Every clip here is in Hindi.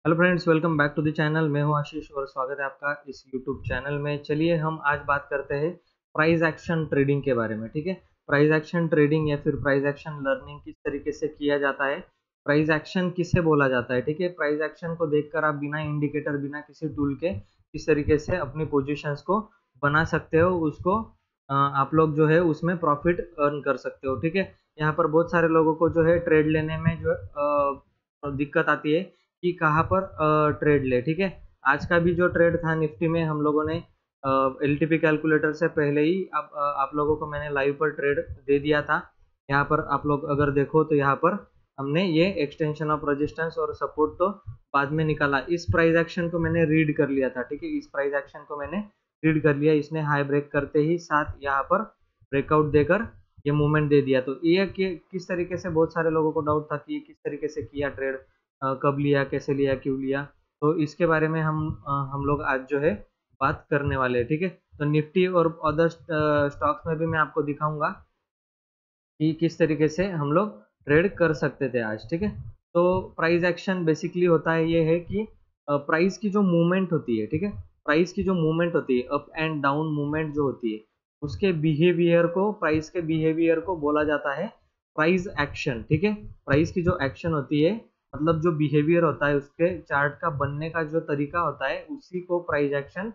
Hello friends, welcome back to the channel. मैं हूं आशीष और स्वागत है आपका इस यूट्यूब चैनल में। चलिए हम आज बात करते हैं प्राइस एक्शन ट्रेडिंग के बारे में। ठीक है, प्राइस एक्शन ट्रेडिंग या फिर प्राइस एक्शन लर्निंग किस तरीके से किया जाता है, प्राइस एक्शन किसे बोला जाता है। ठीक है, प्राइस एक्शन को देखकर आप बिना इंडिकेटर, बिना किसी टूल के किस तरीके से अपनी पोजीशंस को बना सकते हो, उसको आप लोग जो है उसमें प्रॉफिट अर्न कर सकते हो। ठीक है, यहाँ पर बहुत सारे लोगों को जो है ट्रेड लेने में जो दिक्कत आती है कि कहाँ पर ट्रेड ले। ठीक है, आज का भी जो ट्रेड था निफ्टी में, हम लोगों ने एलटीपी कैलकुलेटर से पहले ही आप लोगों को मैंने लाइव पर ट्रेड दे दिया था। यहाँ पर आप लोग अगर देखो तो यहाँ पर हमने ये एक्सटेंशन ऑफ रेजिस्टेंस और सपोर्ट तो बाद में निकाला। इस प्राइस एक्शन को मैंने रीड कर लिया था। ठीक है, इस प्राइस एक्शन को मैंने रीड कर लिया। इसने हाई ब्रेक करते ही साथ यहाँ पर ब्रेकआउट देकर ये मूवमेंट दे दिया। तो ये किस तरीके से, बहुत सारे लोगों को डाउट था कि किस तरीके से किया ट्रेड, कब लिया, कैसे लिया, क्यों लिया। तो इसके बारे में हम लोग आज जो है बात करने वाले हैं। ठीक है, तो निफ्टी और अदर स्टॉक्स में भी मैं आपको दिखाऊंगा कि किस तरीके से हम लोग ट्रेड कर सकते थे आज। ठीक है, तो प्राइस एक्शन बेसिकली होता है, ये है कि प्राइस की जो मूवमेंट होती है, ठीक है, प्राइस की जो मूवमेंट होती है, अप एंड डाउन मूवमेंट जो होती है, उसके बिहेवियर को, प्राइस के बिहेवियर को बोला जाता है प्राइस एक्शन। ठीक है, प्राइस की जो एक्शन होती है, मतलब जो बिहेवियर होता है, उसके चार्ट का बनने का जो तरीका होता है, उसी को प्राइस एक्शन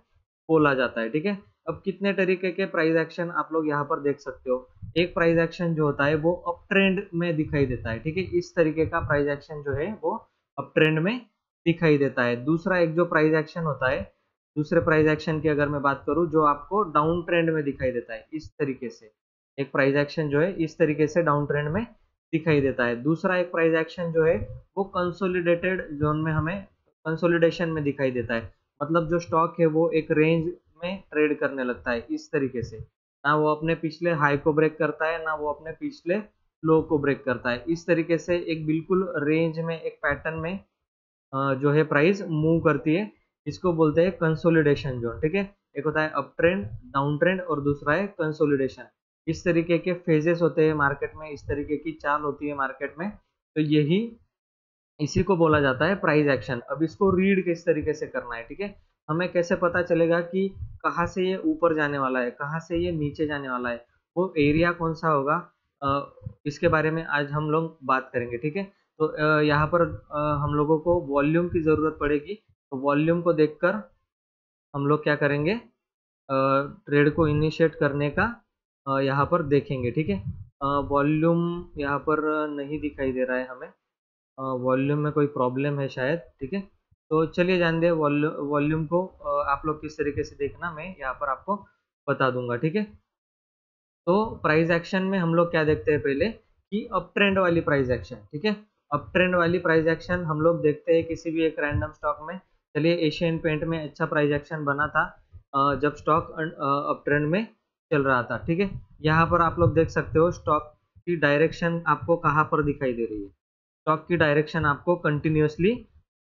बोला जाता है। ठीक है, अब कितने तरीके के प्राइस एक्शन आप लोग यहाँ पर देख सकते हो। एक प्राइस एक्शन जो होता है वो अप ट्रेंड में दिखाई देता है। ठीक है, इस तरीके का प्राइस एक्शन जो है वो अप ट्रेंड में दिखाई देता है। दूसरा एक जो प्राइस एक्शन होता है, दूसरे प्राइस एक्शन की अगर मैं बात करूं, जो आपको डाउन ट्रेंड में दिखाई देता है, इस तरीके से एक प्राइस एक्शन जो है इस तरीके से डाउन ट्रेंड में दिखाई देता है। दूसरा एक प्राइस एक्शन जो है वो कंसोलिडेटेड जोन में, हमें कंसोलिडेशन में दिखाई देता है। मतलब जो स्टॉक है वो एक रेंज में ट्रेड करने लगता है इस तरीके से, ना वो अपने पिछले हाई को ब्रेक करता है, ना वो अपने पिछले लो को ब्रेक करता है। इस तरीके से एक बिल्कुल रेंज में, एक पैटर्न में जो है प्राइस मूव करती है। इसको बोलते हैं कंसोलिडेशन जोन। ठीक है, एक होता है अप ट्रेंड, डाउन ट्रेंड, और दूसरा है कंसोलिडेशन। इस तरीके के फेजेस होते हैं मार्केट में, इस तरीके की चाल होती है मार्केट में। तो यही, इसी को बोला जाता है प्राइस एक्शन। अब इसको रीड किस तरीके से करना है, ठीक है, हमें कैसे पता चलेगा कि कहाँ से ये ऊपर जाने वाला है, कहाँ से ये नीचे जाने वाला है, वो एरिया कौन सा होगा, इसके बारे में आज हम लोग बात करेंगे। ठीक है, तो यहाँ पर हम लोगों को वॉल्यूम की ज़रूरत पड़ेगी। तो वॉल्यूम को देखकर हम लोग क्या करेंगे, ट्रेड को इनिशिएट करने का यहाँ पर देखेंगे। ठीक है, वॉल्यूम यहाँ पर नहीं दिखाई दे रहा है हमें, वॉल्यूम में कोई प्रॉब्लम है शायद। ठीक है, तो चलिए जान दे वॉल्यूम को आप लोग किस तरीके से देखना, मैं यहाँ पर आपको बता दूंगा। ठीक है, तो प्राइस एक्शन में हम लोग क्या देखते हैं पहले, कि अप ट्रेंड वाली प्राइस एक्शन। ठीक है, अप ट्रेंड वाली प्राइस एक्शन हम लोग देखते हैं किसी भी एक रैंडम स्टॉक में। चलिए, एशियन पेंट में अच्छा प्राइस एक्शन बना था जब स्टॉक अप ट्रेंड में चल रहा था। ठीक है, यहाँ पर आप लोग देख सकते हो स्टॉक की डायरेक्शन आपको कहाँ पर दिखाई दे रही है। स्टॉक की डायरेक्शन आपको कंटिन्यूअसली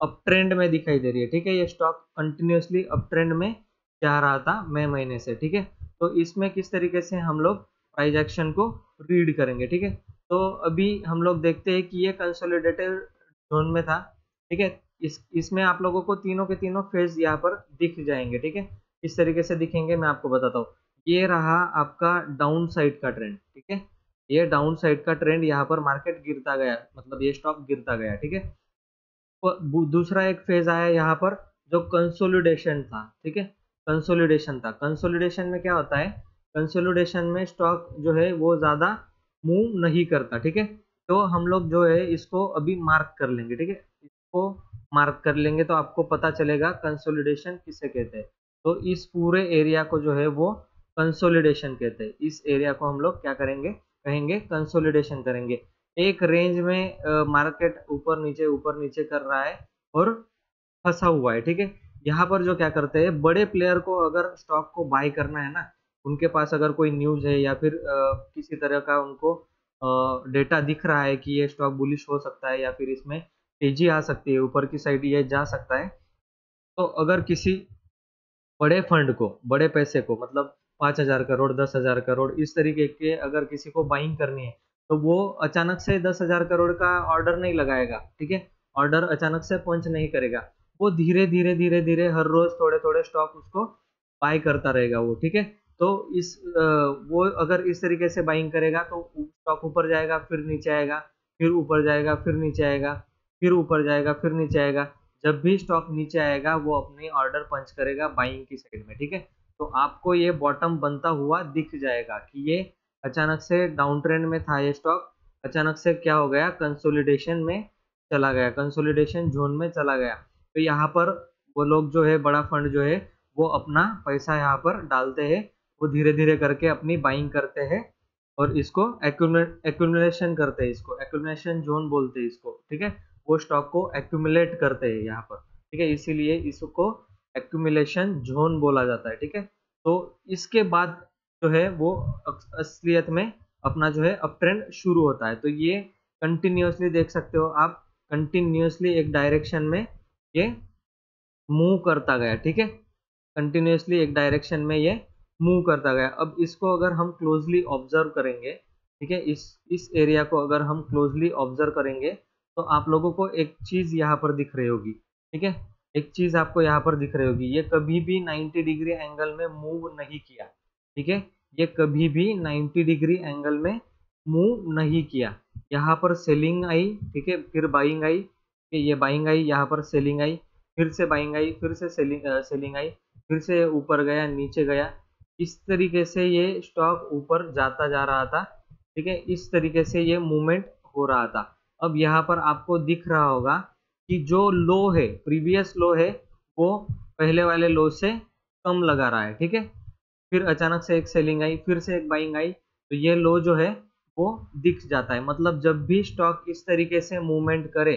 अप ट्रेंड में दिखाई दे रही है। ठीक है, ये स्टॉक कंटिन्यूअसली अप ट्रेंड में जा रहा था मई महीने से। ठीक है, तो इसमें किस तरीके से हम लोग प्राइस एक्शन को रीड करेंगे। ठीक है, तो अभी हम लोग देखते हैं कि ये कंसोलिडेटेड जोन में था। ठीक है, इसमें आप लोगों को तीनों के तीनों फेज यहाँ पर दिख जाएंगे। ठीक है, किस तरीके से दिखेंगे मैं आपको बताता हूँ। ये रहा आपका डाउन साइड का ट्रेंड। ठीक है, ये डाउन साइड का ट्रेंड, यहाँ पर मार्केट गिरता गया, मतलब ये स्टॉक गिरता गया। ठीक है, दूसरा एक फेज आया यहाँ पर जो कंसोलिडेशन था। ठीक है, कंसोलिडेशन था। कंसोलिडेशन में क्या होता है, कंसोलिडेशन में स्टॉक जो है वो ज्यादा मूव नहीं करता। ठीक है, तो हम लोग जो है इसको अभी मार्क कर लेंगे। ठीक है, इसको मार्क कर लेंगे तो आपको पता चलेगा कंसोलिडेशन किसे कहते हैं। तो इस पूरे एरिया को जो है वो कंसोलिडेशन कहते हैं। इस एरिया को हम लोग क्या करेंगे, कहेंगे कंसोलिडेशन करेंगे। एक रेंज में मार्केट ऊपर नीचे कर रहा है और फंसा हुआ है। ठीक है, यहाँ पर जो क्या करते हैं, बड़े प्लेयर को अगर स्टॉक को बाय करना है ना, उनके पास अगर कोई न्यूज है या फिर किसी तरह का उनको डेटा दिख रहा है कि ये स्टॉक बुलिश हो सकता है या फिर इसमें तेजी आ सकती है, ऊपर की साइड ये जा सकता है, तो अगर किसी बड़े फंड को, बड़े पैसे को, मतलब 5,000 करोड़, 10,000 करोड़, इस तरीके के अगर किसी को बाइंग करनी है, तो वो अचानक से 10,000 करोड़ का ऑर्डर नहीं लगाएगा। ठीक है, ऑर्डर अचानक से पंच नहीं करेगा। वो धीरे धीरे हर रोज थोड़े थोड़े स्टॉक उसको बाय करता रहेगा वो, ठीक है। तो वो अगर इस तरीके से बाइंग करेगा तो स्टॉक ऊपर जाएगा फिर नीचे आएगा, फिर ऊपर जाएगा फिर नीचे आएगा, फिर ऊपर जाएगा फिर नीचे आएगा। जब भी स्टॉक नीचे आएगा वो अपनी ऑर्डर पंच करेगा बाइंग की साइड में, ठीक है। तो आपको ये बॉटम बनता हुआ दिख जाएगा कि ये अचानक से डाउन ट्रेंड में था ये स्टॉक, अचानक से क्या हो गया, कंसोलिडेशन में चला गया, कंसोलिडेशन जोन में चला गया। तो यहाँ पर वो लोग जो है, बड़ा फंड जो है, वो अपना पैसा यहाँ पर डालते हैं, वो धीरे धीरे करके अपनी बाइंग करते हैं और इसको एक्यूमुलेशन करते हैं, इसको एक्यूमुलेशन जोन बोलते हैं इसको, ठीक है। वो स्टॉक को एक्यूमुलेट करते हैं यहाँ पर, ठीक है, इसीलिए इसको एक्यूमुलेशन जोन बोला जाता है, ठीक है। तो इसके बाद जो है वो असलियत में अपना जो है अप ट्रेंड शुरू होता है। तो ये कंटिन्यूअसली देख सकते हो आप, कंटिन्यूअसली एक डायरेक्शन में ये मूव करता गया, ठीक है। कंटिन्यूअसली एक डायरेक्शन में ये मूव करता गया। अब इसको अगर हम क्लोजली ऑब्जर्व करेंगे, ठीक है, इस एरिया को अगर हम क्लोजली ऑब्जर्व करेंगे तो आप लोगों को एक चीज यहाँ पर दिख रही होगी, ठीक है। एक चीज आपको यहाँ पर दिख रही होगी, ये कभी भी 90 डिग्री एंगल में मूव नहीं किया, ठीक है। ये कभी भी 90 डिग्री एंगल में मूव नहीं किया। यहाँ पर सेलिंग आई, ठीक है, फिर बाइंग आई, ये बाइंग आई, यहाँ पर सेलिंग आई, फिर से बाइंग आई, फिर से सेलिंग आई, फिर से ऊपर गया नीचे गया। इस तरीके से ये स्टॉक ऊपर जाता जा रहा था, ठीक है, इस तरीके से ये मूवमेंट हो रहा था। अब यहाँ पर आपको दिख रहा होगा कि जो लो है, प्रीवियस लो है, वो पहले वाले लो से कम लगा रहा है, ठीक है। फिर अचानक से एक सेलिंग आई, फिर से एक बाइंग आई, तो ये लो जो है वो दिख जाता है। मतलब जब भी स्टॉक इस तरीके से मूवमेंट करे,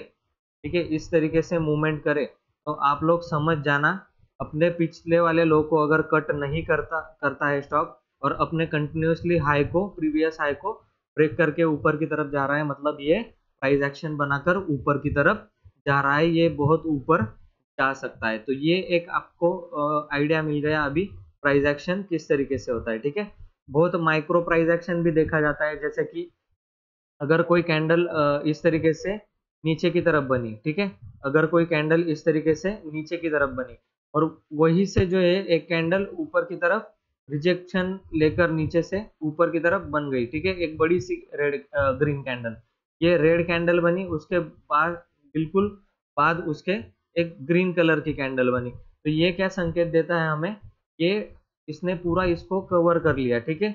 ठीक है, इस तरीके से मूवमेंट करे, तो आप लोग समझ जाना अपने पिछले वाले लो को अगर कट नहीं करता है स्टॉक और अपने कंटिन्यूअसली हाई को, प्रीवियस हाई को ब्रेक करके ऊपर की तरफ जा रहा है, मतलब ये प्राइस एक्शन बनाकर ऊपर की तरफ जा रहा है, ये बहुत ऊपर जा सकता है। तो ये एक आपको आइडिया मिल गया अभी प्राइस एक्शन किस तरीके से होता है, ठीक है। बहुत माइक्रो प्राइस एक्शन भी देखा जाता है, जैसे कि अगर कोई कैंडल इस तरीके से नीचे की तरफ बनी, ठीक है, अगर कोई कैंडल इस तरीके से नीचे की तरफ बनी और वही से जो है एक कैंडल ऊपर की तरफ रिजेक्शन लेकर नीचे से ऊपर की तरफ बन गई, ठीक है, एक बड़ी सी रेड ग्रीन कैंडल, ये रेड कैंडल बनी, उसके बाद बिल्कुल बाद उसके एक ग्रीन कलर की कैंडल बनी। तो ये क्या संकेत देता है हमें, ये इसने पूरा इसको कवर कर लिया, ठीक है,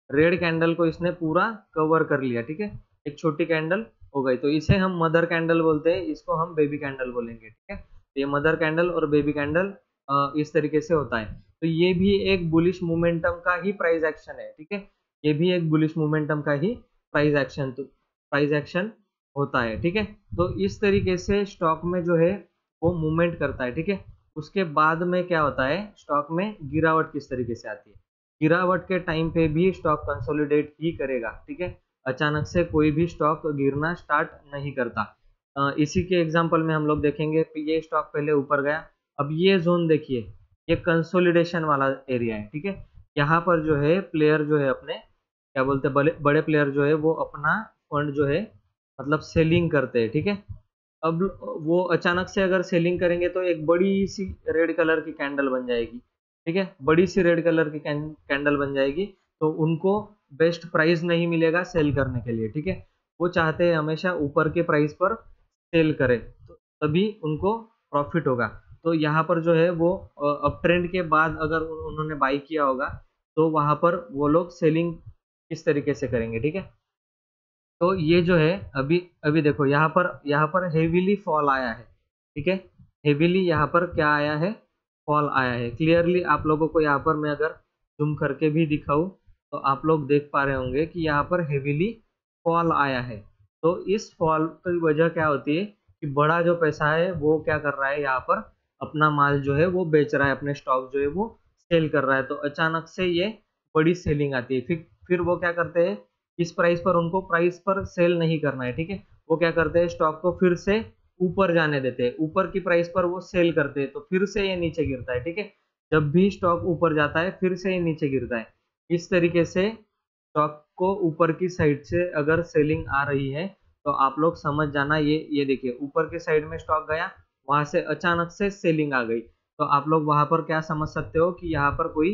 रेड कैंडल को इसने पूरा कवर कर लिया, ठीक है, एक छोटी कैंडल हो गई, तो इसे हम मदर कैंडल बोलते हैं, इसको हम बेबी कैंडल बोलेंगे, ठीक है। तो ये मदर कैंडल और बेबी कैंडल इस तरीके से होता है। तो ये भी एक बुलिश मोमेंटम का ही प्राइस एक्शन है, ठीक है, ये भी एक बुलिश मोमेंटम का ही प्राइस एक्शन होता है, ठीक है। तो इस तरीके से स्टॉक में जो है वो मूवमेंट करता है, ठीक है। उसके बाद में क्या होता है, स्टॉक में गिरावट किस तरीके से आती है, गिरावट के टाइम पे भी स्टॉक कंसोलिडेट ही करेगा, ठीक है, अचानक से कोई भी स्टॉक गिरना स्टार्ट नहीं करता। इसी के एग्जांपल में हम लोग देखेंगे, ये स्टॉक पहले ऊपर गया, अब ये जोन देखिए, ये कंसोलिडेशन वाला एरिया है, ठीक है। यहाँ पर जो है प्लेयर जो है अपने क्या बोलते हैं, बड़े प्लेयर जो है वो अपना फंड जो है मतलब सेलिंग करते हैं, ठीक है। अब वो अचानक से अगर सेलिंग करेंगे तो एक बड़ी सी रेड कलर की कैंडल बन जाएगी, ठीक है, बड़ी सी रेड कलर की कैंडल बन जाएगी, तो उनको बेस्ट प्राइस नहीं मिलेगा सेल करने के लिए, ठीक है। वो चाहते हैं हमेशा ऊपर के प्राइस पर सेल करें, तो तभी उनको प्रॉफिट होगा। तो यहाँ पर जो है वो अप ट्रेंड के बाद अगर उन्होंने बाई किया होगा तो वहां पर वो लोग सेलिंग किस तरीके से करेंगे, ठीक है। तो ये जो है अभी अभी देखो यहाँ पर हेवीली फॉल आया है, ठीक है, हेवीली यहाँ पर क्या आया है, फॉल आया है। क्लियरली आप लोगों को यहाँ पर मैं अगर जूम करके भी दिखाऊं तो आप लोग देख पा रहे होंगे कि यहाँ पर हेवीली फॉल आया है। तो इस फॉल की वजह क्या होती है कि बड़ा जो पैसा है वो क्या कर रहा है, यहाँ पर अपना माल जो है वो बेच रहा है, अपने स्टॉक जो है वो सेल कर रहा है। तो अचानक से ये बड़ी सेलिंग आती है, फिर वो क्या करते हैं, इस प्राइस पर उनको प्राइस पर सेल नहीं करना है, ठीक है, वो क्या करते हैं, स्टॉक को फिर से ऊपर जाने देते हैं, ऊपर की प्राइस पर वो सेल करते हैं, तो फिर से ये नीचे गिरता है, ठीक है। जब भी स्टॉक ऊपर जाता है फिर से ये नीचे गिरता है। इस तरीके से स्टॉक को ऊपर की साइड से अगर सेलिंग आ रही है तो आप लोग समझ जाना, ये देखिए ऊपर के साइड में स्टॉक गया, वहां से अचानक से सेलिंग आ गई, तो आप लोग वहां पर क्या समझ सकते हो कि यहाँ पर कोई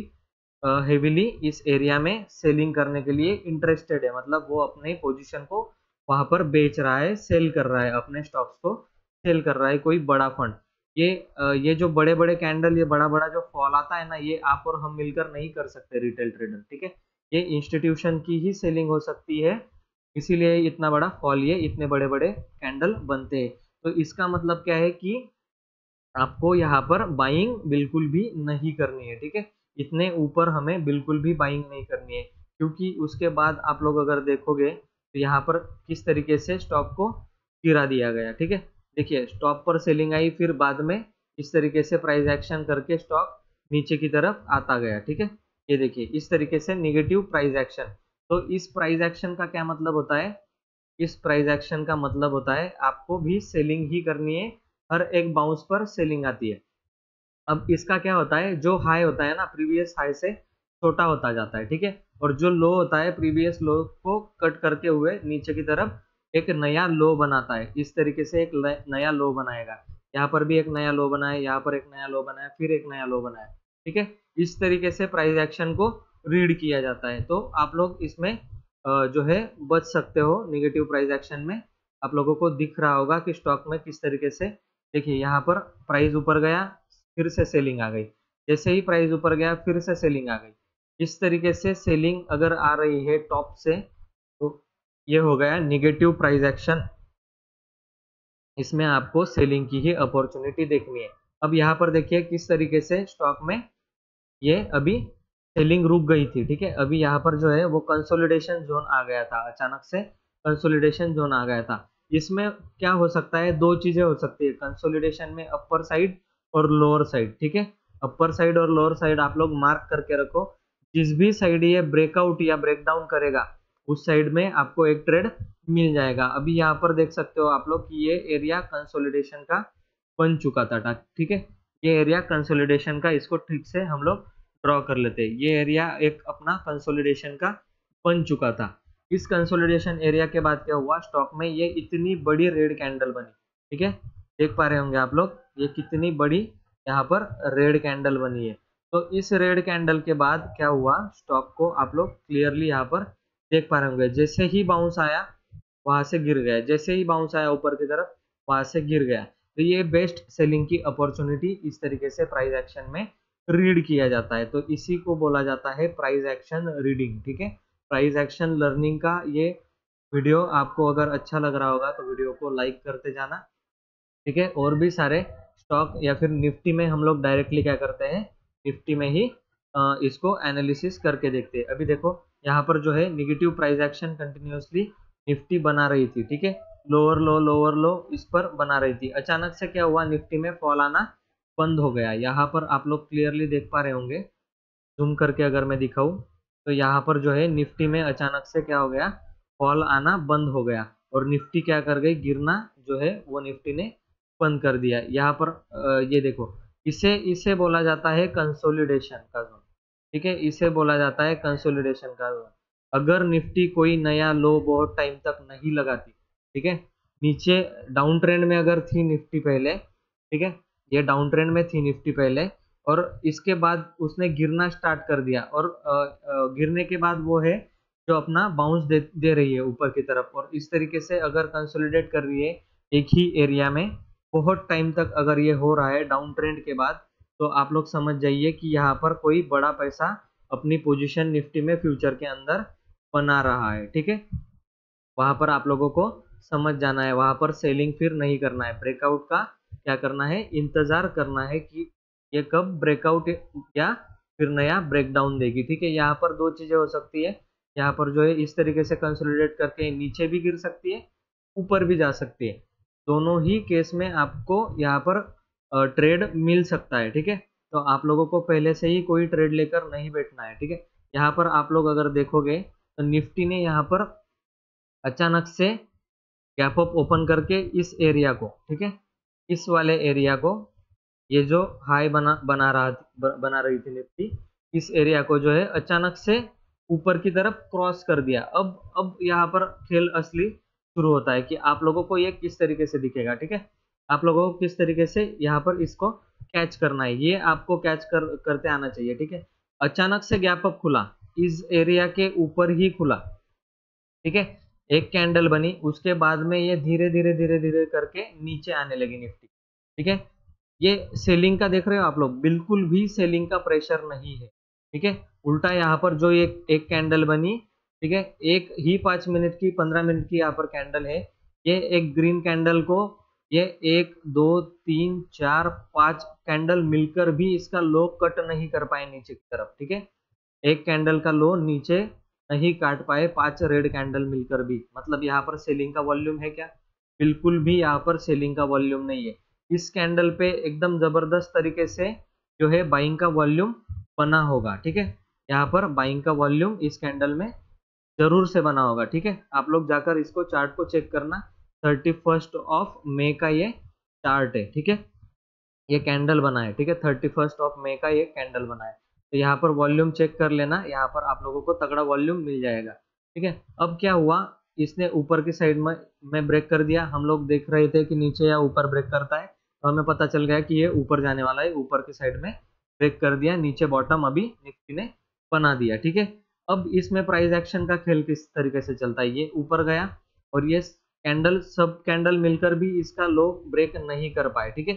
हेविली इस एरिया में सेलिंग करने के लिए इंटरेस्टेड है, मतलब वो अपने पोजीशन को वहां पर बेच रहा है, सेल कर रहा है, अपने स्टॉक्स को सेल कर रहा है कोई बड़ा फंड। ये जो बड़े बड़े कैंडल, ये बड़ा बड़ा जो फॉल आता है ना, ये आप और हम मिलकर नहीं कर सकते रिटेल ट्रेडर, ठीक है। ये इंस्टीट्यूशन की ही सेलिंग हो सकती है, इसीलिए इतना बड़ा फॉल, ये इतने बड़े बड़े कैंडल बनते हैं। तो इसका मतलब क्या है कि आपको यहाँ पर बाइंग बिल्कुल भी नहीं करनी है, ठीक है। इतने ऊपर हमें बिल्कुल भी बाइंग नहीं करनी है, क्योंकि उसके बाद आप लोग अगर देखोगे तो यहाँ पर किस तरीके से स्टॉक को गिरा दिया गया, ठीक है। देखिए स्टॉप पर सेलिंग आई, फिर बाद में इस तरीके से प्राइस एक्शन करके स्टॉक नीचे की तरफ आता गया, ठीक है। ये देखिए इस तरीके से निगेटिव प्राइस एक्शन। तो इस प्राइस एक्शन का क्या मतलब होता है? इस प्राइस एक्शन का मतलब होता है आपको भी सेलिंग ही करनी है, हर एक बाउंस पर सेलिंग आती है। अब इसका क्या होता है, जो हाई होता है ना प्रीवियस हाई से छोटा होता जाता है, ठीक है। और जो लो होता है प्रीवियस लो को कट करके हुए नीचे की तरफ एक नया लो बनाता है, इस तरीके से एक नया लो बनाएगा। यहाँ पर भी एक नया लो बनाया, यहाँ पर एक नया लो बनाया, फिर एक नया लो बनाया, ठीक है। इस तरीके से प्राइस एक्शन को रीड किया जाता है। तो आप लोग इसमें जो है बच सकते हो निगेटिव प्राइस एक्शन में। आप लोगों को दिख रहा होगा कि स्टॉक में किस तरीके से, देखिए यहाँ पर प्राइस ऊपर गया, फिर से सेलिंग आ गई, जैसे ही प्राइस ऊपर गया फिर से सेलिंग आ गई। इस तरीके से सेलिंग अगर आ रही है टॉप से, तो ये हो गया निगेटिव प्राइस एक्शन। इसमें आपको सेलिंग की ही अपॉर्चुनिटी देखनी है। अब यहाँ पर देखिए किस तरीके से स्टॉक में ये अभी सेलिंग रुक गई थी, ठीक है। अभी यहाँ पर जो है वो कंसोलिडेशन जोन आ गया था, अचानक से कंसोलिडेशन जोन आ गया था। इसमें क्या हो सकता है, दो चीजें हो सकती है कंसोलिडेशन में, अपर साइड और लोअर साइड, ठीक है। अपर साइड और लोअर साइड आप लोग मार्क करके रखो, जिस भी साइड ये ब्रेकआउट या ब्रेकडाउन करेगा उस साइड में आपको एक ट्रेड मिल जाएगा। अभी यहाँ पर देख सकते हो आप लोग कि ये एरिया कंसोलिडेशन का बन चुका था, ठीक है। ये एरिया कंसोलिडेशन का, इसको ठीक से हम लोग ड्रॉ कर लेते हैं। ये एरिया एक अपना कंसोलिडेशन का बन चुका था। इस कंसोलिडेशन एरिया के बाद क्या हुआ, स्टॉक में ये इतनी बड़ी रेड कैंडल बनी, ठीक है। देख पा रहे होंगे आप लोग ये कितनी बड़ी यहाँ पर रेड कैंडल बनी है। तो इस रेड कैंडल के बाद क्या हुआ, स्टॉक को आप लोग क्लियरली यहाँ पर देख पा रहे होंगे, जैसे ही बाउंस आया वहां से गिर गया, जैसे ही बाउंस आया ऊपर की तरफ वहां से गिर गया। तो ये बेस्ट सेलिंग की अपॉर्चुनिटी इस तरीके से प्राइस एक्शन में रीड किया जाता है। तो इसी को बोला जाता है प्राइस एक्शन रीडिंग, ठीक है। प्राइस एक्शन लर्निंग का ये वीडियो आपको अगर अच्छा लग रहा होगा तो वीडियो को लाइक करते जाना, ठीक है। और भी सारे स्टॉक या फिर निफ्टी में हम लोग डायरेक्टली क्या करते हैं, निफ्टी में ही इसको एनालिसिस करके देखते हैं। अभी देखो यहाँ पर जो है negative price action continuously Nifty बना रही थी, ठीक है। लोअर लो इस पर बना रही थी, अचानक से क्या हुआ, निफ्टी में फॉल आना बंद हो गया। यहाँ पर आप लोग क्लियरली देख पा रहे होंगे, जूम करके अगर मैं दिखाऊं तो यहाँ पर जो है निफ्टी में अचानक से क्या हो गया, फॉल आना बंद हो गया, और निफ्टी क्या कर गई, गिरना जो है वो निफ्टी ने बंद कर दिया। यहाँ पर ये देखो, इसे इसे बोला जाता है कंसोलिडेशन का जोन, ठीक है। इसे बोला जाता है कंसोलिडेशन का जोन। अगर निफ्टी कोई नया लो बहुत टाइम तक नहीं लगाती, ठीक है, नीचे डाउन ट्रेंड में अगर थी निफ्टी पहले, ठीक है, ये डाउन ट्रेंड में थी निफ्टी पहले, और इसके बाद उसने गिरना स्टार्ट कर दिया, और गिरने के बाद वो है जो अपना बाउंस दे रही है ऊपर की तरफ, और इस तरीके से अगर कंसोलिडेट कर रही है एक ही एरिया में बहुत टाइम तक, अगर ये हो रहा है डाउन ट्रेंड के बाद, तो आप लोग समझ जाइए कि यहाँ पर कोई बड़ा पैसा अपनी पोजीशन निफ्टी में फ्यूचर के अंदर बना रहा है, ठीक है। वहां पर आप लोगों को समझ जाना है, वहां पर सेलिंग फिर नहीं करना है, ब्रेकआउट का क्या करना है, इंतजार करना है कि ये कब ब्रेकआउट या फिर नया ब्रेकडाउन देगी, ठीक है। यहाँ पर दो चीजें हो सकती है, यहाँ पर जो है इस तरीके से कंसोलिडेट करके नीचे भी गिर सकती है, ऊपर भी जा सकती है। दोनों ही केस में आपको यहाँ पर ट्रेड मिल सकता है, ठीक है। तो आप लोगों को पहले से ही कोई ट्रेड लेकर नहीं बैठना है, ठीक है। यहाँ पर आप लोग अगर देखोगे तो निफ्टी ने यहाँ पर अचानक से गैप अप ओपन करके इस एरिया को, ठीक है, इस वाले एरिया को, ये जो हाई बना रही थी निफ्टी, इस एरिया को जो है अचानक से ऊपर की तरफ क्रॉस कर दिया। अब यहाँ पर खेल असली शुरू होता है कि आप लोगों को ये किस तरीके से दिखेगा, ठीक है। आप लोगों को किस तरीके से यहाँ पर इसको कैच करना है, ये आपको कैच करते आना चाहिए, ठीक है। अचानक से गैप अप खुला, इस एरिया के ऊपर ही खुला, ठीक है, एक कैंडल बनी, उसके बाद में ये धीरे धीरे धीरे धीरे करके नीचे आने लगी निफ्टी, ठीक है। ये सेलिंग का देख रहे हो आप लोग, बिल्कुल भी सेलिंग का प्रेशर नहीं है, ठीक है। उल्टा यहाँ पर जो एक कैंडल बनी, ठीक है, एक ही 5 मिनट की 15 मिनट की यहाँ पर कैंडल है, ये एक ग्रीन कैंडल को, ये 1 2 3 4 5 कैंडल मिलकर भी इसका लो कट नहीं कर पाए नीचे की तरफ, ठीक है। एक कैंडल का लो नीचे नहीं काट पाए 5 रेड कैंडल मिलकर भी, मतलब यहाँ पर सेलिंग का वॉल्यूम है क्या? बिल्कुल भी यहाँ पर सेलिंग का वॉल्यूम नहीं है। इस कैंडल पे एकदम जबरदस्त तरीके से जो है बाइंग का वॉल्यूम बना होगा, ठीक है। यहाँ पर बाइंग का वॉल्यूम इस कैंडल में जरूर से बना होगा, ठीक है। आप लोग जाकर इसको चार्ट को चेक करना, 31 मई का ये चार्ट है, ठीक है। ये कैंडल बना है, ठीक है, 31 मई का ये कैंडल बना है। तो यहाँ पर वॉल्यूम चेक कर लेना, यहाँ पर आप लोगों को तगड़ा वॉल्यूम मिल जाएगा, ठीक है। अब क्या हुआ, इसने ऊपर की साइड में ब्रेक कर दिया, हम लोग देख रहे थे कि नीचे या ऊपर ब्रेक करता है, तो हमें पता चल गया कि ये ऊपर जाने वाला है, ऊपर की साइड में ब्रेक कर दिया, नीचे बॉटम अभी निफ्टी ने बना दिया, ठीक है। अब इसमें प्राइस एक्शन का खेल किस तरीके से चलता है, ये ऊपर गया और ये कैंडल, सब कैंडल मिलकर भी इसका लो ब्रेक नहीं कर पाए, ठीक है।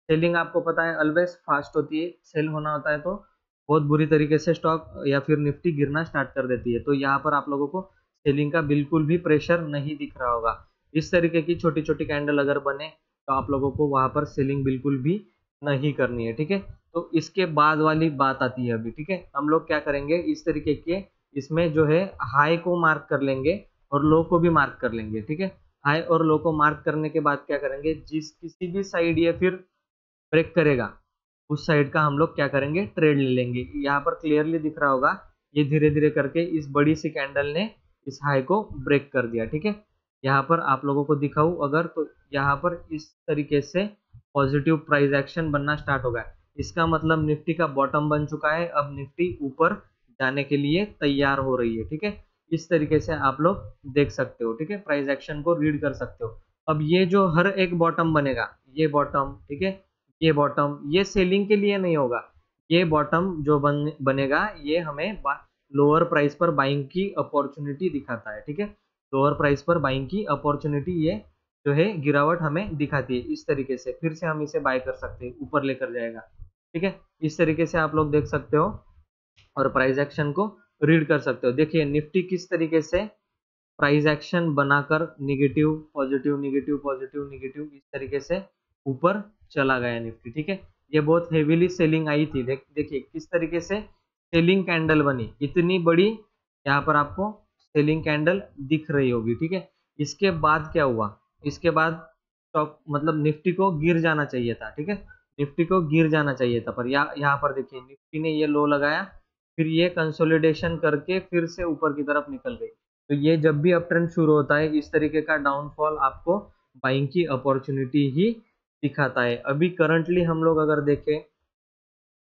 सेलिंग आपको पता है ऑलवेज फास्ट होती है, सेल होना होता है तो बहुत बुरी तरीके से स्टॉक या फिर निफ्टी गिरना स्टार्ट कर देती है। तो यहाँ पर आप लोगों को सेलिंग का बिल्कुल भी प्रेशर नहीं दिख रहा होगा। इस तरीके की छोटी छोटी कैंडल अगर बने तो आप लोगों को वहां पर सेलिंग बिल्कुल भी नहीं करनी है, ठीक है। तो इसके बाद वाली बात आती है अभी, ठीक है। हम लोग क्या करेंगे, इस तरीके के इसमें जो है हाई को मार्क कर लेंगे और लो को भी मार्क कर लेंगे, ठीक है। हाई और लो को मार्क करने के बाद क्या करेंगे, जिस किसी भी साइड या फिर ब्रेक करेगा उस साइड का हम लोग क्या करेंगे, ट्रेड ले लेंगे। यहाँ पर क्लियरली दिख रहा होगा, ये धीरे धीरे करके इस बड़ी सी कैंडल ने इस हाई को ब्रेक कर दिया, ठीक है। यहाँ पर आप लोगों को दिखाऊं अगर, तो यहाँ पर इस तरीके से पॉजिटिव प्राइस एक्शन बनना स्टार्ट हो गया, इसका मतलब निफ्टी का बॉटम बन चुका है, अब निफ्टी ऊपर जाने के लिए तैयार हो रही है, ठीक है। इस तरीके से आप लोग देख सकते हो, ठीक है, प्राइस एक्शन को रीड कर सकते हो। अब ये जो हर एक बॉटम बनेगा, ये बॉटम, ठीक है, ये बॉटम, ये सेलिंग के लिए नहीं होगा, ये बॉटम जो बनेगा ये हमें लोअर प्राइस पर बाइंग की अपॉर्चुनिटी दिखाता है, ठीक है। लोअर प्राइस पर बाइंग की अपॉर्चुनिटी ये जो है गिरावट हमें दिखाती है, इस तरीके से फिर से हम इसे बाय कर सकते हैं, ऊपर लेकर जाएगा, ठीक है। इस तरीके से आप लोग देख सकते हो और प्राइस एक्शन को रीड कर सकते हो। देखिए निफ्टी किस तरीके से प्राइस एक्शन बनाकर negative positive negative positive negative इस तरीके से ऊपर चला गया निफ्टी, ठीक है। ये बहुत हेवीली सेलिंग आई थी, देखिए किस तरीके से सेलिंग कैंडल बनी, इतनी बड़ी यहाँ पर आपको सेलिंग कैंडल दिख रही होगी, ठीक है। इसके बाद क्या हुआ, इसके बाद स्टॉक मतलब निफ्टी को गिर जाना चाहिए था, ठीक है, निफ्टी को गिर जाना चाहिए था, पर यहाँ पर देखिए निफ्टी ने ये लो लगाया, फिर ये कंसोलिडेशन करके फिर से ऊपर की तरफ निकल गई। तो ये जब भी अप ट्रेंड शुरू होता है इस तरीके का डाउनफॉल आपको बाइंग की अपॉर्चुनिटी ही दिखाता है। अभी करंटली हम लोग अगर देखें,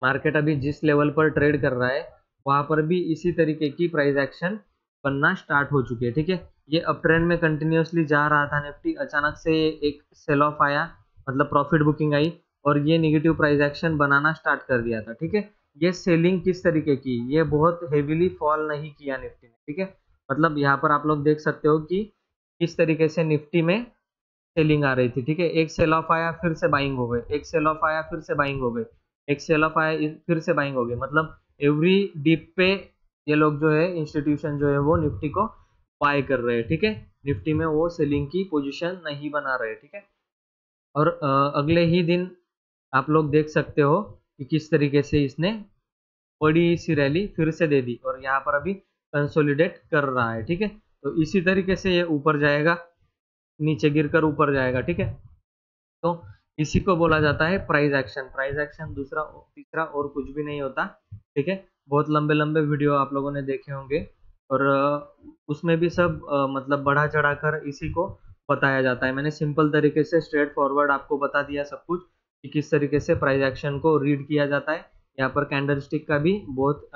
मार्केट अभी जिस लेवल पर ट्रेड कर रहा है वहां पर भी इसी तरीके की प्राइस एक्शन बनना स्टार्ट हो चुकी है, ठीक है। ये अप ट्रेंड में कंटिन्यूअसली जा रहा था निफ्टी, अचानक से एक सेल ऑफ आया, मतलब प्रॉफिट बुकिंग आई और ये निगेटिव प्राइस एक्शन बनाना स्टार्ट कर दिया था, ठीक है। ये सेलिंग किस तरीके की, ये बहुत हेवीली फॉल नहीं किया निफ्टी ने, ठीक है। मतलब यहाँ पर आप लोग देख सकते हो कि किस तरीके से निफ्टी में सेलिंग आ रही थी, ठीक है। एक सेल ऑफ आया फिर से बाइंग हो गए, एक सेल ऑफ आया फिर से बाइंग हो गए, एक सेल ऑफ आया फिर से बाइंग हो गए, मतलब एवरी डिप पे ये लोग जो है इंस्टीट्यूशन जो है वो निफ्टी को बाय कर रहे हैं, ठीक है। निफ्टी में वो सेलिंग की पोजीशन नहीं बना रहे, ठीक है। और अगले ही दिन आप लोग देख सकते हो कि किस तरीके से इसने बड़ी सी रैली फिर से दे दी और यहाँ पर अभी कंसोलिडेट कर रहा है, ठीक है। तो इसी तरीके से ये ऊपर जाएगा, नीचे गिरकर ऊपर जाएगा, ठीक है। तो इसी को बोला जाता है प्राइस एक्शन। प्राइस एक्शन दूसरा तीसरा और कुछ भी नहीं होता, ठीक है। बहुत लंबे लंबे वीडियो आप लोगों ने देखे होंगे और उसमें भी सब मतलब बढ़ा चढ़ाकर इसी को बताया जाता है। मैंने सिंपल तरीके से स्ट्रेट फॉरवर्ड आपको बता दिया सब कुछ कि किस तरीके से प्राइस एक्शन को रीड किया जाता है। यहाँ पर कैंडल स्टिक का भी बहुत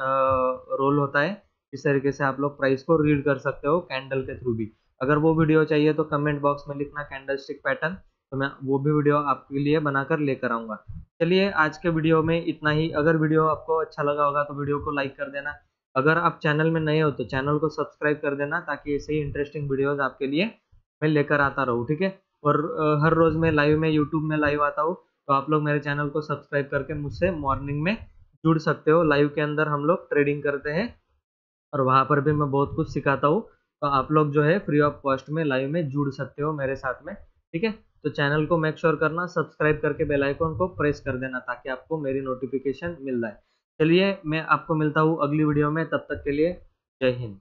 रोल होता है, इस तरीके से आप लोग प्राइस को रीड कर सकते हो कैंडल के थ्रू भी। अगर वो वीडियो चाहिए तो कमेंट बॉक्स में लिखना कैंडल स्टिक पैटर्न, तो मैं वो भी वीडियो आपके लिए बनाकर लेकर आऊँगा। चलिए आज के वीडियो में इतना ही। अगर वीडियो आपको अच्छा लगा होगा तो वीडियो को लाइक कर देना। अगर आप चैनल में नए हो तो चैनल को सब्सक्राइब कर देना, ताकि ऐसे ही इंटरेस्टिंग वीडियोज़ आपके लिए मैं लेकर आता रहूँ, ठीक है? और हर रोज़ मैं लाइव में यूट्यूब में लाइव आता हूँ, तो आप लोग मेरे चैनल को सब्सक्राइब करके मुझसे मॉर्निंग में जुड़ सकते हो। लाइव के अंदर हम लोग ट्रेडिंग करते हैं और वहाँ पर भी मैं बहुत कुछ सिखाता हूँ। तो आप लोग जो है फ्री ऑफ कॉस्ट में लाइव में जुड़ सकते हो मेरे साथ में, ठीक है? तो चैनल को मेक श्योर करना सब्सक्राइब करके बेल आइकन को प्रेस कर देना, ताकि आपको मेरी नोटिफिकेशन मिल जाए। चलिए मैं आपको मिलता हूँ अगली वीडियो में, तब तक के लिए जय हिंद।